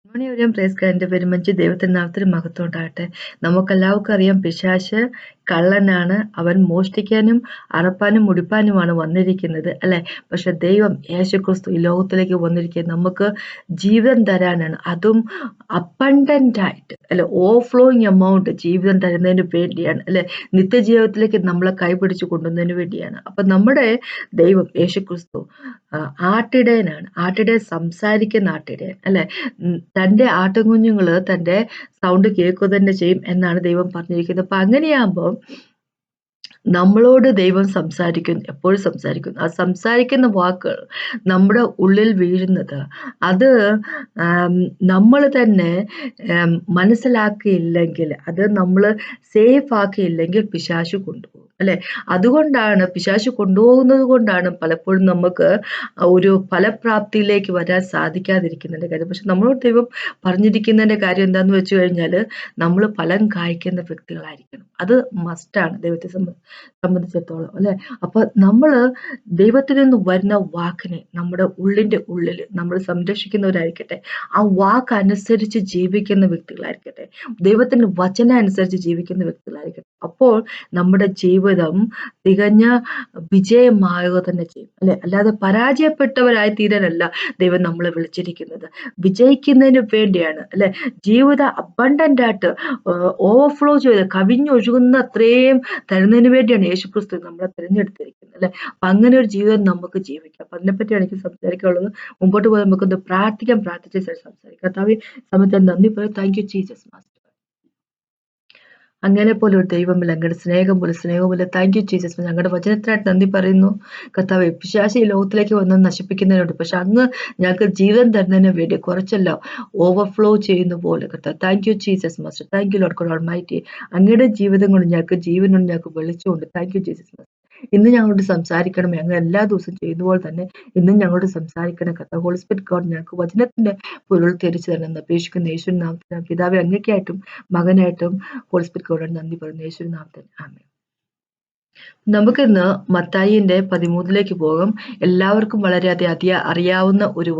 മണിയൊരു price കാരന്റെ പെരുമഞ്ചി ദൈവത്തിന്റെ നാമത്തിന് മഹത്വം ഉണ്ടാകട്ടെ. നമുക്കെല്ലാവർക്കും അറിയാം പിശാച് കള്ളനാണ്. അവൻ മോഷ്ടിക്കാനും അറപ്പാനും മുടിപ്പാനുമാണ് വന്നിരിക്കുന്നത് അല്ലെ. പക്ഷെ ദൈവം യേശുക്രിസ്തു ഈ ലോകത്തിലേക്ക് വന്നിരിക്കുന്നത് നമുക്ക് ജീവിതം തരാനാണ്. അതും അബണ്ടന്റ് ആയിട്ട് അല്ലെ, ഓവർഫ്ലോയിങ് എമൗണ്ട് ജീവിതം തരുന്നതിന് വേണ്ടിയാണ് അല്ലെ. നിത്യജീവിതത്തിലേക്ക് നമ്മളെ കൈപിടിച്ച് കൊണ്ടുവന്നതിന് വേണ്ടിയാണ്. അപ്പൊ നമ്മുടെ ദൈവം യേശുക്രിസ്തു ആട്ടിടയനാണ്. ആട്ടിടയൻ സംസാരിക്കുന്ന ആട്ടിടയൻ അല്ലെ. തൻ്റെ ആട്ടുകുഞ്ഞുങ്ങള് തൻ്റെ സൗണ്ട് കേൾക്കുക തന്നെ ചെയ്യും എന്നാണ് ദൈവം പറഞ്ഞിരിക്കുന്നത്. അപ്പൊ അങ്ങനെയാകുമ്പോൾ നമ്മളോട് ദൈവം സംസാരിക്കുന്നു, എപ്പോഴും സംസാരിക്കുന്നു. ആ സംസാരിക്കുന്ന വാക്കുകൾ നമ്മുടെ ഉള്ളിൽ വീഴുന്നത് അത് നമ്മൾ തന്നെ മനസ്സിലാക്കിയില്ലെങ്കിൽ, അത് നമ്മൾ സേഫ് ആക്കിയില്ലെങ്കിൽ പിശാച് കൊണ്ടുപോകും അല്ലെ. അതുകൊണ്ടാണ് പിശാച് കൊണ്ടുപോകുന്നത് കൊണ്ടാണ് പലപ്പോഴും നമുക്ക് ഒരു ഫലപ്രാപ്തിയിലേക്ക് വരാൻ സാധിക്കാതിരിക്കുന്നതിന്റെ കാര്യം. പക്ഷെ നമ്മളോട് ദൈവം പറഞ്ഞിരിക്കുന്നതിന്റെ കാര്യം എന്താന്ന് വെച്ച് കഴിഞ്ഞാൽ നമ്മൾ ഫലം കായ്ക്കുന്ന വ്യക്തികളായിരിക്കണം. അത് മസ്റ്റാണ് ദൈവത്തെ സംബന്ധിച്ചിടത്തോളം അല്ലെ. അപ്പൊ നമ്മള് ദൈവത്തിൽ നിന്ന് വരുന്ന വാക്കിനെ നമ്മുടെ ഉള്ളിന്റെ ഉള്ളിൽ നമ്മൾ സംരക്ഷിക്കുന്നവരായിരിക്കട്ടെ. ആ വാക്ക് അനുസരിച്ച് ജീവിക്കുന്ന വ്യക്തികളായിരിക്കട്ടെ. ദൈവത്തിന്റെ വചനം അനുസരിച്ച് ജീവിക്കുന്ന വ്യക്തികളായിരിക്കട്ടെ. അപ്പോൾ നമ്മുടെ ജീവിതം തികഞ്ഞ വിജയമാകുക തന്നെ ചെയ്യും അല്ലെ. അല്ലാതെ പരാജയപ്പെട്ടവരായി തീരാനല്ല ദൈവം നമ്മളെ വിളിച്ചിരിക്കുന്നത്, വിജയിക്കുന്നതിന് വേണ്ടിയാണ് അല്ലെ. ജീവിതം അബണ്ടന്റ് ആയിട്ട് ഓവർഫ്ലോ ചെയ്ത് കവിഞ്ഞൊഴുകുന്ന അത്രയും തരുന്നതിന് വേണ്ടിയാണ് യേശുക്രിസ്തു നമ്മളെ തിരഞ്ഞെടുത്തിരിക്കുന്നത് അല്ലെ. അപ്പൊ അങ്ങനെ ഒരു ജീവിതം നമുക്ക് ജീവിക്കാം. അപ്പൊ അതിനെപ്പറ്റിയാണ് എനിക്ക് സംസാരിക്കാനുള്ളത്. മുമ്പോട്ട് പോയി നമുക്കൊന്ന് പ്രാർത്ഥിച്ച ശേഷം സംസാരിക്കാം. കർത്താവേ, സമയത്ത് നന്ദി പറയും. Thank you Jesus master. അങ്ങനെ പോലെ ഒരു ദൈവമില്ല, അങ്ങയുടെ സ്നേഹം പോലെ സ്നേഹമില്ല. Thank you Jesus. ഞങ്ങളുടെ വചനത്തിനായിട്ട് നന്ദി പറയുന്നു കർത്താവേ. പിശാച് ഈ ലോകത്തിലേക്ക് വന്ന് നശിപ്പിക്കുന്നതിനുണ്ട്, പക്ഷെ അങ്ങ് ഞങ്ങൾക്ക് ജീവൻ തരുന്നതിന് വേണ്ടി കുറച്ചല്ല ഓവർഫ്ലോ ചെയ്യുന്ന പോലെ കർത്താവ്. Thank you Jesus master. Thank you Lord God Almighty. അങ്ങയുടെ ജീവിതം കൊണ്ട് ഞങ്ങൾക്ക് ജീവനുണ്ട്, ഞങ്ങൾക്ക് വെളിച്ചമുണ്ട്. Thank you Jesus master. ഇന്ന് ഞങ്ങളോട് സംസാരിക്കണമേ. അങ്ങ് എല്ലാ ദിവസവും ചെയ്യുന്ന പോലെ തന്നെ ഇന്നും ഞങ്ങളോട് സംസാരിക്കണം കർത്താവ്. ഹോളി സ്പിരിറ്റ് ഗോഡ്, ഞങ്ങൾക്ക് വചനത്തിന്റെ പൊരുൾ തിരിച്ചു തരണം അപേക്ഷിക്കുന്ന യേശുവിൻ നാമത്തിൽ പിതാവേ, അങ്ങേക്കായിട്ടും മകനായിട്ടും ഹോളി സ്പിരിറ്റ് ഗോഡ് നന്ദി പറയുന്നു യേശുവിൻ നാമത്തിൽ. ആമേൻ. നമുക്കിന്ന് മത്തായിന്റെ 13 പോകാം. എല്ലാവർക്കും വളരെയധികം അറിയാവുന്ന ഒരു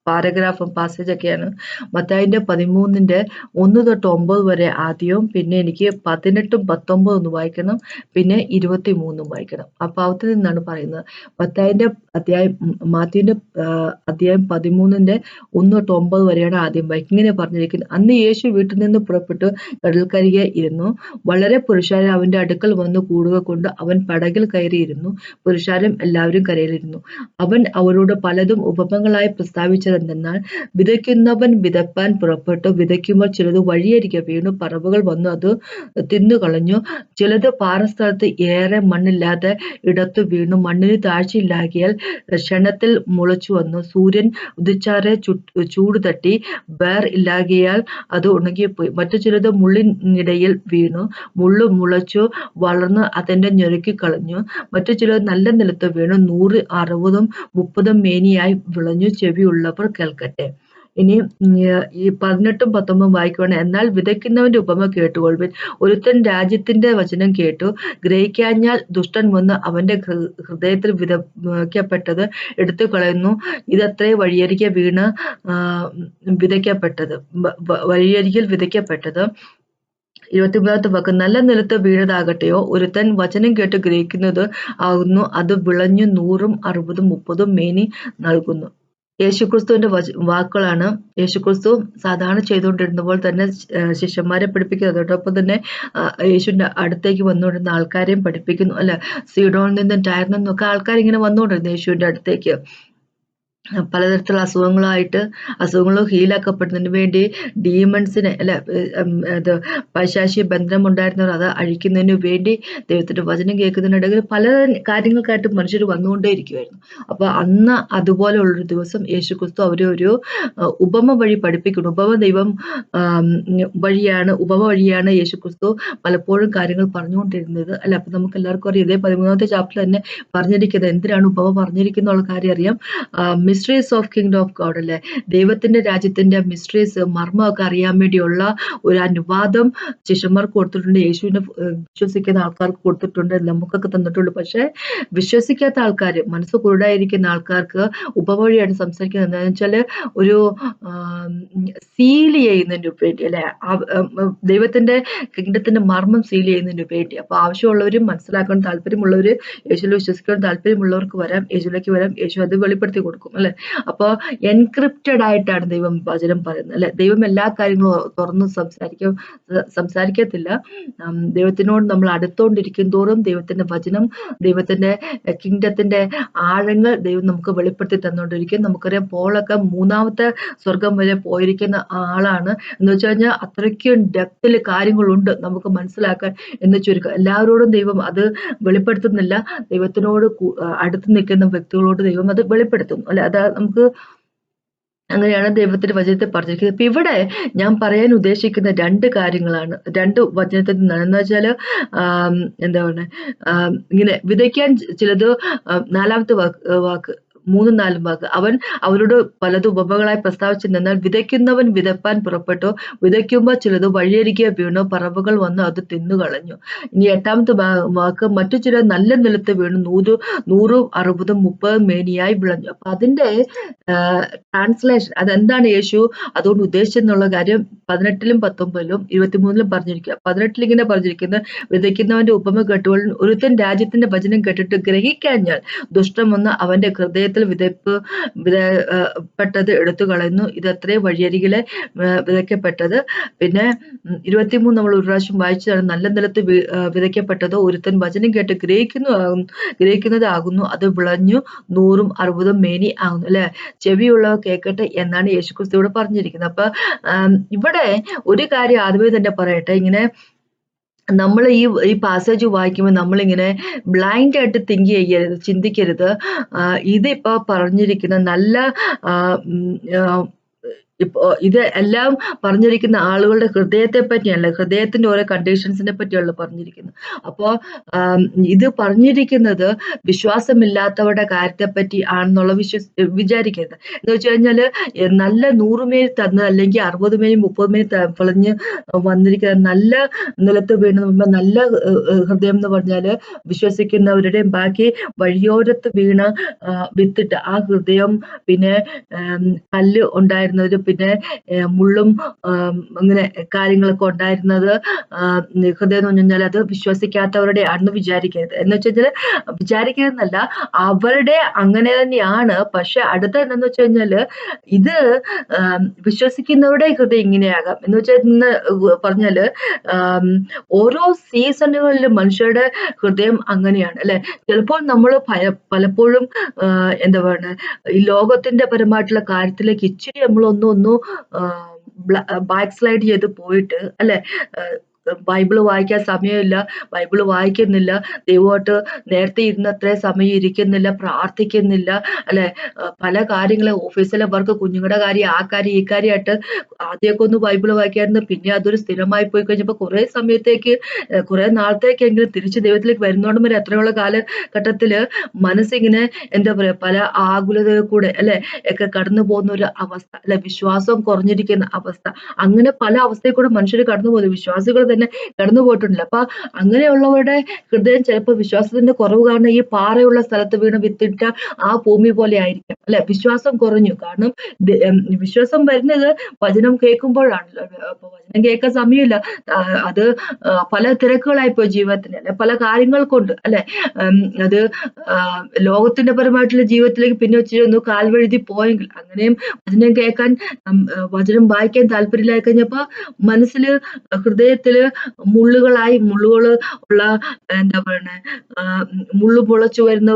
പാരഗ്രാഫും പാസേജൊക്കെയാണ്. മത്തായിന്റെ 13 1 തൊട്ട് 9 വരെ ആദ്യവും, പിന്നെ എനിക്ക് 18ഉം 19 ഒന്ന് വായിക്കണം, പിന്നെ 23 വായിക്കണം. ആ ഭാവത്തിൽ നിന്നാണ് പറയുന്നത്. മാത്യുവിന്റെ അധ്യായം 13 1 തൊട്ട് 9 വരെയാണ് ആദ്യം വായിക്കുന്നത്. ഇങ്ങനെ പറഞ്ഞിരിക്കുന്നത്: അന്ന് യേശു വീട്ടിൽ നിന്ന് പുറപ്പെട്ടു കടൽക്കരികെ ഇരുന്നു. വളരെ പുരുഷാരം അവന്റെ അടുക്കൽ വന്നു കൂടുക കൊണ്ട് അവൻ പടകിൽ കയറിയിരുന്നു. പുരുഷാരം എല്ലാവരും കരയിലിരുന്നു. അവൻ അവരോട് പലതും ഉപമകളായി പ്രസ്താവിച്ചതെന്തെന്നാൽ, വിതയ്ക്കുന്നവൻ വിതപ്പാൻ പുറപ്പെട്ടു. വിതയ്ക്കുമ്പോൾ ചിലത് വഴിയരികെ വീണു, പറവകൾ വന്നു അത് തിന്നുകളഞ്ഞു. ചിലത് പാറസ്ഥലത്ത് ഏറെ മണ്ണില്ലാതെ ഇടത്തു വീണു, മണ്ണിന് താഴ്ചയില്ലാകിയാൽ ക്ഷണത്തിൽ മുളച്ചു വന്നു. സൂര്യൻ ഉദിച്ചാറെ ചൂട് തട്ടി, വേർ ഇല്ലാകിയാൽ അത് ഉണങ്ങിപ്പോയി. മറ്റു ചിലത് മുള്ളിനിടയിൽ വീണു, മുള്ളു മുളച്ചു വളർന്ന് അതിന്റെ ഞെരുക്കിക്കളഞ്ഞു. മറ്റു ചിലത് നല്ല നിലത്ത് വീണു, 100, 60, 30 മേനിയായി വിളഞ്ഞു. ചെവിയുള്ളവർ കേൾക്കട്ടെ. ഇനി ഈ 18ഉം 19ഉം വായിക്കുവാണ്. എന്നാൽ വിതയ്ക്കുന്നവന്റെ ഉപമ കേട്ടുകൊള്ളുവിൻ. ഒരുത്തൻ രാജ്യത്തിന്റെ വചനം കേട്ടു ഗ്രഹിക്കാഞ്ഞാൽ ദുഷ്ടൻ വന്ന് അവന്റെ ഹൃദയത്തിൽ വിതയ്ക്കപ്പെട്ടത് എടുത്തു കളയുന്നു. ഇതത്രേ വഴിയരികെ വീണ് വിതയ്ക്കപ്പെട്ടത്, വഴിയരികിൽ വിതയ്ക്കപ്പെട്ടത്. 23 വാക്ക്: നല്ല നിലത്ത് വീണതാകട്ടെയോ ഒരുത്തൻ വചനം കേട്ട് ഗ്രഹിക്കുന്നത് ആകുന്നു. അത് വിളഞ്ഞു 100, 60, 30 മേനി നൽകുന്നു. യേശുക്രിസ്തുവിന്റെ വാക്കുകളാണ്. യേശുക്രിസ്തു സാധാരണ ചെയ്തുകൊണ്ടിരുന്ന പോലെ തന്നെ ശിഷ്യന്മാരെ പഠിപ്പിക്കുന്നത്. അതോടൊപ്പം തന്നെ യേശുവിന്റെ അടുത്തേക്ക് വന്നുകൊണ്ടിരുന്ന ആൾക്കാരെയും പഠിപ്പിക്കുന്നു അല്ലെ. സീഡോണിൽ നിന്നും ടയറിൽ നിന്നും ഒക്കെ ആൾക്കാർ ഇങ്ങനെ വന്നുകൊണ്ടിരുന്നു യേശുവിന്റെ അടുത്തേക്ക്. പലതരത്തിലുള്ള അസുഖങ്ങളും ഹീലാക്കപ്പെടുന്നതിന് വേണ്ടി ഡീമൺസിനെ അല്ലെ, അത് പൈശാചിക ബന്ധനമുണ്ടായിരുന്നവർ അത് അഴിക്കുന്നതിന് വേണ്ടി ദൈവത്തിന്റെ വചനം കേൾക്കുന്നതിനിടയിൽ പല കാര്യങ്ങൾക്കായിട്ട് മനുഷ്യർ വന്നുകൊണ്ടേയിരിക്കുമായിരുന്നു. അപ്പൊ അന്ന് അതുപോലെയുള്ളൊരു ദിവസം യേശുക്രിസ്തു അവരെ ഒരു ഉപമ വഴി പഠിപ്പിക്കുന്നു. ഉപമ വഴിയാണ് യേശുക്രിസ്തു പലപ്പോഴും കാര്യങ്ങൾ പറഞ്ഞുകൊണ്ടിരുന്നത് അല്ലെ. അപ്പൊ നമുക്ക് എല്ലാവർക്കും അറിയാം, ഇതേ 13ാമത്തെ ചാപ്റ്ററിൽ തന്നെ പറഞ്ഞിരിക്കുന്നത് എന്തിനാണ് ഉപമ പറഞ്ഞിരിക്കുന്ന കാര്യം അറിയാം. Mysteries of kingdom of God അല്ലെ, ദൈവത്തിന്റെ രാജ്യത്തിന്റെ മിസ്റ്ററീസ്, മർമ്മമൊക്കെ അറിയാൻ വേണ്ടിയുള്ള ഒരു അനുവാദം ശിഷ്യന്മാർക്ക് കൊടുത്തിട്ടുണ്ട്. യേശുവിനെ വിശ്വസിക്കുന്ന ആൾക്കാർക്ക് കൊടുത്തിട്ടുണ്ട്, നമുക്കൊക്കെ തന്നിട്ടുണ്ട്. പക്ഷെ വിശ്വസിക്കാത്ത ആൾക്കാർ, മനസ്സ് കുരുടായിരിക്കുന്ന ആൾക്കാർക്ക് ഉപവഴിയാണ് സംസാരിക്കുന്നത്. എന്താണെന്ന് വെച്ചാൽ ഒരു സീൽ ചെയ്യുന്നതിന് വേണ്ടി അല്ലെ, ദൈവത്തിന്റെ കിങ്ഡത്തിന്റെ മർമ്മം സീൽ ചെയ്യുന്നതിന് വേണ്ടി. അപ്പൊ ആവശ്യമുള്ളവരും മനസ്സിലാക്കാൻ താല്പര്യമുള്ളവര്, യേശുവിൽ വിശ്വസിക്കാൻ താല്പര്യമുള്ളവർക്ക് വരാം, യേശുവിലേക്ക് വരാം, യേശു അത് വെളിപ്പെടുത്തി കൊടുക്കും അല്ലെ. അപ്പൊ എൻക്രിപ്റ്റഡ് ആയിട്ടാണ് ദൈവം വചനം പറയുന്നത് അല്ലെ. ദൈവം എല്ലാ കാര്യങ്ങളും തുറന്ന് സംസാരിക്കത്തില്ല. ദൈവത്തിനോട് നമ്മൾ അടുത്തോണ്ടിരിക്കും തോറും ദൈവത്തിന്റെ വചനം, ദൈവത്തിന്റെ കിങ്ഡത്തിന്റെ ആഴങ്ങൾ ദൈവം നമുക്ക് വെളിപ്പെടുത്തി തന്നുകൊണ്ടിരിക്കും. നമുക്കറിയാം പോളൊക്കെ 3ാമത്തെ സ്വർഗം വരെ പോയിരിക്കുന്ന ആളാണ്. എന്ന് വെച്ച് കഴിഞ്ഞാൽ അത്രയ്ക്കും ഡെപ്തിൽ കാര്യങ്ങളുണ്ട് നമുക്ക് മനസ്സിലാക്കാൻ എന്ന് ചുരുക്കം. എല്ലാവരോടും ദൈവം അത് വെളിപ്പെടുത്തുന്നില്ല. ദൈവത്തിനോട് അടുത്ത് നിൽക്കുന്ന വ്യക്തികളോട് ദൈവം അത് വെളിപ്പെടുത്തുന്നു അല്ലെ. അത് നമുക്ക് അങ്ങനെയാണ് ദൈവത്തിന്റെ വചനത്തെ പറഞ്ഞിരിക്കുന്നത്. ഇപ്പൊ ഇവിടെ ഞാൻ പറയാൻ ഉദ്ദേശിക്കുന്ന 2 കാര്യങ്ങളാണ്. 2 വചനത്തിൽ നിന്നാണ്. എന്ന് വെച്ചാല് എന്താ പറയുക, ഇങ്ങനെ വിതയ്ക്കാൻ ചിലത് 4ാമത്തെ വാക്ക് 3ഉം 4ഉം വാക്ക്, അവൻ അവരോട് പലത് ഉപമകളായി പ്രസ്താവിച്ചെന്നാൽ വിതയ്ക്കുന്നവൻ വിതപ്പാൻ പുറപ്പെട്ടു. വിതയ്ക്കുമ്പോൾ ചിലത് വഴിയരികെ വീണു, പറവകൾ വന്ന് അത് തിന്നുകളഞ്ഞു. ഇനി 8ാമത്തെ വാക്ക്, മറ്റു ചില നല്ല നിലത്ത് വീണു 100, 60, 30 മേനിയായി വിളഞ്ഞു. അപ്പൊ അതിന്റെ ട്രാൻസ്ലേഷൻ അതെന്താണ് യേശു അതുകൊണ്ട് ഉദ്ദേശിച്ചെന്നുള്ള കാര്യം 18ലും 19ലും 23ലും പറഞ്ഞിരിക്കുക. 18 ഇങ്ങനെ പറഞ്ഞിരിക്കുന്നത്, വിതയ്ക്കുന്നവന്റെ ഉപമ കേട്ടുകൊണ്ട് ഒരുത്തൻ രാജ്യത്തിന്റെ വചനം കേട്ടിട്ട് ഗ്രഹിക്കാഞ്ഞാൽ ദുഷ്ടം വന്ന് അവന്റെ ഹൃദയത്തിൽ വിതപ്പെട്ടത് എടുത്തു കളയുന്നു. ഇതത്രേ വഴിയരികിലെ വിതയ്ക്കപ്പെട്ടത്. പിന്നെ 23 നമ്മൾ ഒരു പ്രാവശ്യം വായിച്ചതാണ്. നല്ല നിലത്ത് വിതയ്ക്കപ്പെട്ടത് ഒരുത്തൻ വചനം കേട്ട് ഗ്രഹിക്കുന്നതാകുന്നു, അത് വിളഞ്ഞു 100, 60 മേനി ആകുന്നു അല്ലെ. ചെവിയുള്ളവ കേൾക്കട്ടെ എന്നാണ് യേശുക്രിസ്തു ഇവിടെ പറഞ്ഞിരിക്കുന്നത്. അപ്പൊ ഇവിടെ ഒരു കാര്യം ആദ്യമേ തന്നെ പറയട്ടെ. ഇങ്ങനെ നമ്മൾ ഈ പാസേജ് വായിക്കുമ്പോൾ നമ്മളിങ്ങനെ ബ്ലൈൻഡ് ആയിട്ട് ചിന്തിക്കരുത്. ഇതിപ്പോ പറഞ്ഞിരിക്കുന്ന നല്ല ഇപ്പൊ ഇത് എല്ലാം പറഞ്ഞിരിക്കുന്ന ആളുകളുടെ ഹൃദയത്തെ പറ്റിയല്ല, ഹൃദയത്തിന്റെ ഓരോ കണ്ടീഷൻസിനെ പറ്റിയുള്ള പറഞ്ഞിരിക്കുന്നത്. അപ്പോ ഇത് പറഞ്ഞിരിക്കുന്നത് വിശ്വാസമില്ലാത്തവരുടെ കാര്യത്തെ പറ്റി ആണെന്നുള്ള വിചാരിക്കരുത്. എന്ന് വെച്ച് കഴിഞ്ഞാല് നല്ല 100 മേൽ തന്ന് അല്ലെങ്കിൽ 60 മേലും 30 മേൽ വിളഞ്ഞ് വന്നിരിക്കുന്ന നല്ല നിലത്ത് വീണ് നല്ല ഹൃദയം എന്ന് പറഞ്ഞാല് വിശ്വസിക്കുന്നവരുടെയും ബാക്കി വഴിയോരത്ത് വീണ് വിത്തിട്ട് ആ ഹൃദയം, പിന്നെ കല്ല് ഉണ്ടായിരുന്നവര്, പിന്നെ മുള്ളും അങ്ങനെ കാര്യങ്ങളൊക്കെ ഉണ്ടായിരുന്നത് ഹൃദയം എന്ന് പറഞ്ഞാൽ അത് വിശ്വസിക്കാത്തവരുടെ ആണെന്ന് വിചാരിക്കരുത്. എന്ന് വെച്ചാൽ വിചാരിക്കരുതെന്നല്ല, അവരുടെ അങ്ങനെ തന്നെയാണ്. പക്ഷെ അടുത്ത എന്താന്ന് വെച്ച് കഴിഞ്ഞാല് ഇത് വിശ്വസിക്കുന്നവരുടെ ഹൃദയം ഇങ്ങനെയാകാം. എന്ന് വെച്ചാൽ ഇന്ന് പറഞ്ഞാല് ഓരോ സീസണുകളിലും മനുഷ്യരുടെ ഹൃദയം അങ്ങനെയാണ് അല്ലെ. ചിലപ്പോൾ നമ്മൾ പലപ്പോഴും എന്താ പറയുക, ഈ ലോകത്തിന്റെ പരമായിട്ടുള്ള കാര്യത്തിലേക്ക് ഇച്ചിരി നമ്മളൊന്ന് ബാക്ക് സ്ലൈഡ് ചെയ്ത് പോയിട്ട് അല്ലെ, ബൈബിള് വായിക്കാൻ സമയമില്ല, ബൈബിള് വായിക്കുന്നില്ല, ദൈവമായിട്ട് നേരത്തെ ഇരുന്നത്രേ സമയം ഇരിക്കുന്നില്ല, പ്രാർത്ഥിക്കുന്നില്ല അല്ലെ. പല കാര്യങ്ങളെ ഓഫീസിലെ വർക്ക്, കുഞ്ഞുങ്ങളുടെ കാര്യം, ആ കാര്യം ഈ കാര്യമായിട്ട് ആദ്യമൊക്കെ ഒന്ന് ബൈബിള് വായിക്കായിരുന്നു. പിന്നെ അതൊരു സ്ഥിരമായി പോയി കഴിഞ്ഞപ്പോ കുറെ സമയത്തേക്ക്, കുറെ നാളത്തേക്കെങ്കിലും തിരിച്ച് ദൈവത്തിലേക്ക് വരുന്നോണ്ടും വരെ അത്രയുള്ള കാലഘട്ടത്തില് മനസ്സിങ്ങനെ എന്താ പറയാ, പല ആകുലതയിൽ കൂടെ അല്ലെ ഒക്കെ കടന്നു പോകുന്ന ഒരു അവസ്ഥ അല്ലെ, വിശ്വാസം കുറഞ്ഞിരിക്കുന്ന അവസ്ഥ, അങ്ങനെ പല അവസ്ഥയിൽ കൂടെ മനുഷ്യർ കടന്നു പോകുന്നു. വിശ്വാസികൾ തന്നെ കടന്നു പോയിട്ടുണ്ടല്ലോ. അപ്പൊ അങ്ങനെയുള്ളവരുടെ ഹൃദയം ചിലപ്പോൾ വിശ്വാസത്തിന്റെ കുറവ് കാരണം ഈ പാറയുള്ള സ്ഥലത്ത് വീണ് വിത്തിട്ട ആ ഭൂമി പോലെ ആയിരിക്കാം അല്ലെ. വിശ്വാസം കുറഞ്ഞു. കാരണം വിശ്വാസം വരുന്നത് വചനം കേൾക്കുമ്പോഴാണല്ലോ. അപ്പൊ വചനം കേൾക്കാൻ സമയമില്ല, അത് പല തിരക്കുകളായിപ്പോയി ജീവിതത്തിന് അല്ലെ, പല കാര്യങ്ങൾ കൊണ്ട് അല്ലെ. അത് ലോകത്തിന്റെ പരമായിട്ടുള്ള ജീവിതത്തിലേക്ക് പിന്നെ വെച്ച് ഒന്ന് കാൽവഴുതി പോയെങ്കിൽ, അങ്ങനെയും വചനം കേൾക്കാൻ വചനം വായിക്കാൻ താല്പര്യമില്ലായി കഴിഞ്ഞപ്പോ മനസ്സില് ഹൃദയത്തില് മുള്ളുകൾ ഉള്ള എന്താ പറയണേ, മുള്ളു മുളച്ചു വരുന്ന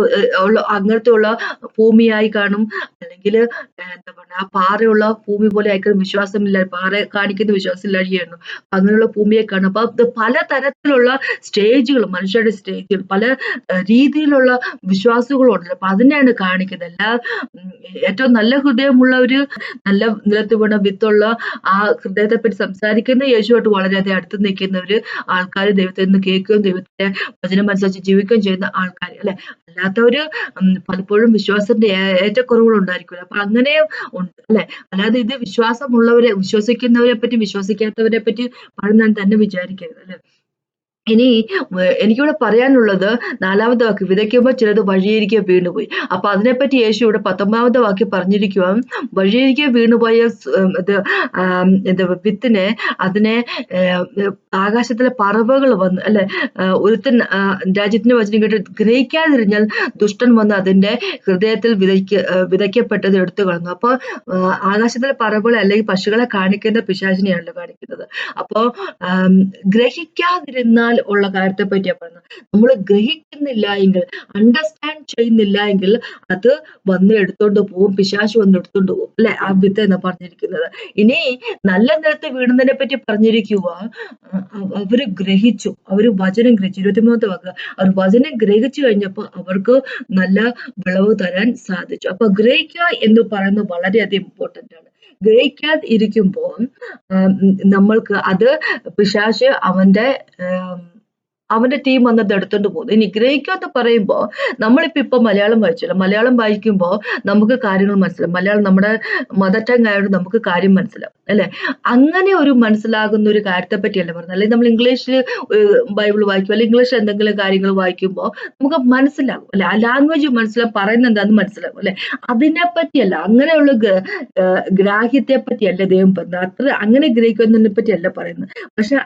അങ്ങനത്തെ ഉള്ള ഭൂമിയായി കാണും. അല്ലെങ്കിൽ എന്താ പറയുക, ആ പാറയുള്ള ഭൂമി പോലെ ആയിക്കാണും. വിശ്വാസമില്ല, പാറ കാണിക്കുന്ന വിശ്വാസമില്ലാഴിയാണ് അങ്ങനെയുള്ള ഭൂമിയെ കാണും. അപ്പൊ പലതരത്തിലുള്ള സ്റ്റേജുകൾ, മനുഷ്യരുടെ സ്റ്റേജുകൾ, പല രീതിയിലുള്ള വിശ്വാസങ്ങളുണ്ടല്ലോ. അപ്പൊ അതിനെയാണ് കാണിക്കുന്നത്. ഏറ്റവും നല്ല ഹൃദയമുള്ളവര്, നല്ല നിലത്ത് വീണ വിത്തുള്ള ആ ഹൃദയത്തെ പറ്റി സംസാരിക്കുന്ന, യേശുവായിട്ട് വളരെയധികം അടുത്ത് നിൽക്കുന്നവര് ആൾക്കാർ, ദൈവത്തിൽ നിന്ന് കേൾക്കുകയും ദൈവത്തിന്റെ വചനം അനുസരിച്ച് ജീവിക്കുകയും ചെയ്യുന്ന ആൾക്കാർ അല്ലെ. അല്ലാത്തവര് പലപ്പോഴും വിശ്വാസത്തിന്റെ ഏറ്റക്കുറവുകൾ ഉണ്ടായിരിക്കുമല്ലോ. അപ്പൊ അങ്ങനെ ഉണ്ട് അല്ലെ. അല്ലാതെ ഇത് വിശ്വാസമുള്ളവരെ, വിശ്വസിക്കുന്നവരെ പറ്റി വിശ്വസിക്കാത്തവരെ പറ്റി പറഞ്ഞാൽ തന്നെ വിചാരിക്കരുത് അല്ലെ. ഇനി എനിക്കിവിടെ പറയാനുള്ളത് 4-ാമത്തെ വാക്യം, വിതയ്ക്കുമ്പോൾ ചിലത് വഴിയരികെ വീണുപോയി. അപ്പൊ അതിനെപ്പറ്റി യേശു ഇവിടെ 19-ാമത്തെ വാക്യം പറഞ്ഞിരിക്കുവാ, വഴിയരികെ വീണുപോയ എന്താ വിത്തിനെ, അതിനെ ആകാശത്തിലെ പറവകൾ വന്ന് അല്ലെ, ഒരുത്തൻ രാജ്യത്തിന്റെ വചനം കേട്ട് ഗ്രഹിക്കാതിരുന്നാൽ ദുഷ്ടൻ വന്ന് അതിന്റെ ഹൃദയത്തിൽ വിതയ്ക്കപ്പെട്ടത് എടുത്തു കളഞ്ഞു. അപ്പൊ ആകാശത്തിലെ പറവകളെ അല്ലെങ്കിൽ പശുക്കളെ കാണിക്കുന്ന പിശാചിനെയാണല്ലോ കാണിക്കുന്നത്. അപ്പോ ഗ്രഹിക്കാതിരുന്നാൽ ഉള്ള കാര്യത്തെ പറ്റിയാ പറയുന്നത്. നമ്മൾ ഗ്രഹിക്കുന്നില്ല എങ്കിൽ, അണ്ടർസ്റ്റാൻഡ് ചെയ്യുന്നില്ല എങ്കിൽ അത് വന്ന് എടുത്തോണ്ട് പോകും, പിശാച് വന്ന് എടുത്തോണ്ട് പോകും അല്ലെ, ആ വിത്ത് എന്ന് പറഞ്ഞിരിക്കുന്നത്. ഇനി നല്ല നിലത്ത് വീണതിനെ പറ്റി പറഞ്ഞിരിക്കുക, അവര് ഗ്രഹിച്ചു, അവര് വചനം ഗ്രഹിച്ചു. 23-ാമത്തെ വാക്ക്, അവർ വചനം ഗ്രഹിച്ചു കഴിഞ്ഞപ്പോൾ അവർക്ക് നല്ല വിളവ് തരാൻ സാധിച്ചു. അപ്പൊ ഗ്രഹിക്കുക എന്ന് പറയുന്നത് വളരെയധികം ഇമ്പോർട്ടന്റ് ആണ്. ഗ്രഹിക്കാതെ ഇരിക്കുമ്പോൾ നമ്മൾക്ക് അത് പിശാച് അവന്റെ ടീം വന്നത് എടുത്തോണ്ട് പോകുന്നു. ഇനി ഗ്രഹിക്കാന്ന് പറയുമ്പോ ഇപ്പൊ മലയാളം വായിച്ചല്ലോ, മലയാളം വായിക്കുമ്പോ നമുക്ക് കാര്യങ്ങൾ മനസ്സിലാവും. മലയാളം നമ്മുടെ മദർ ടങ് ആയതുകൊണ്ട് നമുക്ക് കാര്യം മനസ്സിലാവും അല്ലെ. അങ്ങനെ ഒരു മനസ്സിലാകുന്ന ഒരു കാര്യത്തെ പറ്റിയല്ല പറഞ്ഞത്. അല്ലെങ്കിൽ നമ്മൾ ഇംഗ്ലീഷിൽ ബൈബിൾ വായിക്കും, അല്ലെങ്കിൽ ഇംഗ്ലീഷ് എന്തെങ്കിലും കാര്യങ്ങൾ വായിക്കുമ്പോൾ നമുക്ക് മനസ്സിലാവും അല്ലെ, ആ ലാംഗ്വേജ് മനസ്സിലാവും, പറയുന്നത് എന്താന്ന് മനസ്സിലാവും അല്ലെ. അതിനെ പറ്റിയല്ല, അങ്ങനെയുള്ള ഗ്രാഹ്യത്തെ പറ്റിയല്ല ദൈവം പറഞ്ഞത്. അങ്ങനെ ഗ്രഹിക്കുന്നതിനെ പറ്റിയല്ല പറയുന്നത്. പക്ഷെ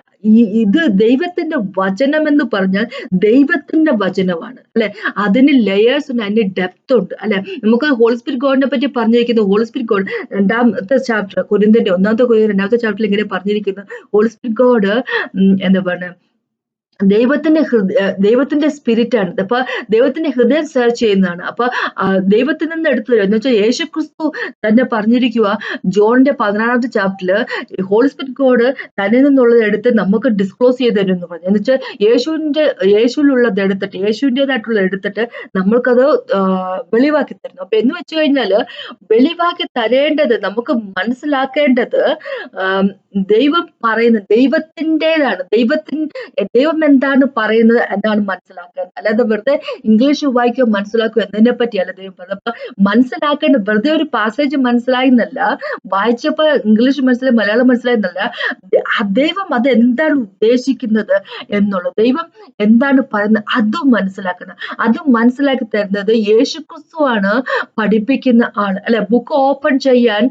ഇത് ദൈവത്തിന്റെ വചനം എന്ന് പറഞ്ഞാൽ ദൈവത്തിന്റെ വചനമാണ് അല്ലെ. അതിന് ലെയേഴ്സ് ഉണ്ട്, അതിന് ഡെപ്ത് ഉണ്ട് അല്ലെ. നമുക്ക് ഹോളി സ്പിരിറ്റ് ഗോഡിനെ പറ്റി പറഞ്ഞിരിക്കുന്നത്, ഹോളി സ്പിരിറ്റ് ഗോഡ് 2-ാമത്തെ ചാപ്റ്റർ, കൊരിന്ത്യന്റെ 1-ാമത്തെ കൊരിന്ത്യൻ 2-ാമത്തെ ചാപ്റ്ററിൽ ഇങ്ങനെ പറഞ്ഞിരിക്കുന്നത്, ഹോളി സ്പിരിറ്റ് ഗോഡ് എന്താ പറയുക, ദൈവത്തിന്റെ സ്പിരിറ്റ് ആണ്. അപ്പൊ ദൈവത്തിന്റെ ഹൃദയം സെർച്ച് ചെയ്യുന്നതാണ്. അപ്പൊ ദൈവത്തിൽ നിന്ന് എടുത്തു തരും എന്ന് വെച്ചാൽ യേശുക്രിസ്തു തന്നെ പറഞ്ഞിരിക്കുക, ജോണിന്റെ 16-ാമത്തെ ചാപ്റ്ററില്, ഹോളി സ്പിരിറ്റ് ഗോഡ് തന്നിൽ നിന്നുള്ളത് എടുത്ത് നമുക്ക് ഡിസ്ക്ലോസ് ചെയ്ത് തരും എന്ന് പറഞ്ഞു. എന്ന് വെച്ചാൽ യേശുവിലുള്ളത് എടുത്തിട്ട്, യേശുവിൻ്റെതായിട്ടുള്ളത് എടുത്തിട്ട് നമ്മൾക്കത് വെളിവാക്കി തരുന്നു. അപ്പൊ എന്ന് വെച്ച് കഴിഞ്ഞാല് വെളിവാക്കി തരേണ്ടത്, നമുക്ക് മനസ്സിലാക്കേണ്ടത് ദൈവം പറയുന്നത് ദൈവത്തിൻ്റെതാണ്. ദൈവം എന്താണ് പറയുന്നത് എന്നാണ് മനസ്സിലാക്കേണ്ടത്. അല്ലാതെ വെറുതെ ഇംഗ്ലീഷ് വായിക്കുക മനസ്സിലാക്കുക എന്നതിനെ പറ്റിയല്ല ദൈവം പറയുന്നത്. അപ്പൊ മനസ്സിലാക്കേണ്ട, വെറുതെ ഒരു പാസേജ് മനസ്സിലായി എന്നല്ല, വായിച്ചപ്പോ ഇംഗ്ലീഷ് മനസ്സിലായി മലയാളം മനസ്സിലായി എന്നല്ല, ദൈവം അത് എന്താണ് ഉദ്ദേശിക്കുന്നത് എന്നുള്ളത്, ദൈവം എന്താണ് പറയുന്നത് അതും മനസ്സിലാക്കണം. അതും മനസ്സിലാക്കി തരുന്നത് യേശുക്രിസ്തുവാണ്, പഠിപ്പിക്കുന്ന ആള് അല്ലെ. ബുക്ക് ഓപ്പൺ ചെയ്യാൻ